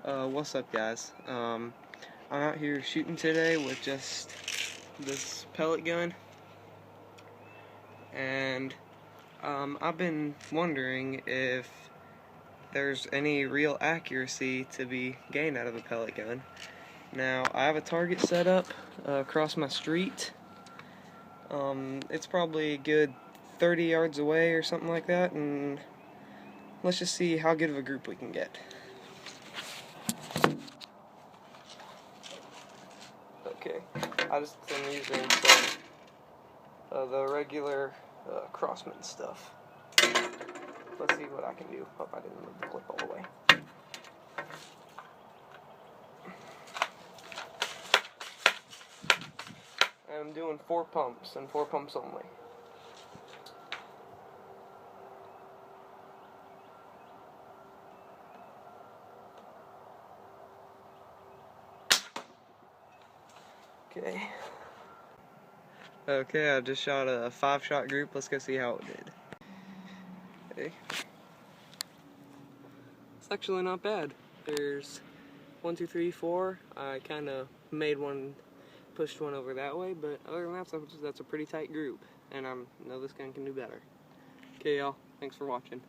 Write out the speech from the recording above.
What's up, guys? I'm out here shooting today with just this pellet gun, and I've been wondering if there's any real accuracy to be gained out of a pellet gun. Now, I have a target set up across my street. It's probably a good 30 yards away or something like that, and let's just see how good of a group we can get. Okay, I just am using some the regular Crossman stuff. Let's see what I can do. Hope I didn't move the clip all the way. And I'm doing 4 pumps and 4 pumps only. Okay, I just shot a 5-shot group. Let's go see how it did. Okay. It's actually not bad. There's 1, 2, 3, 4. I kind of made one, pushed one over that way, but other than that, that's a pretty tight group. And I know this gun can do better. Okay, y'all. Thanks for watching.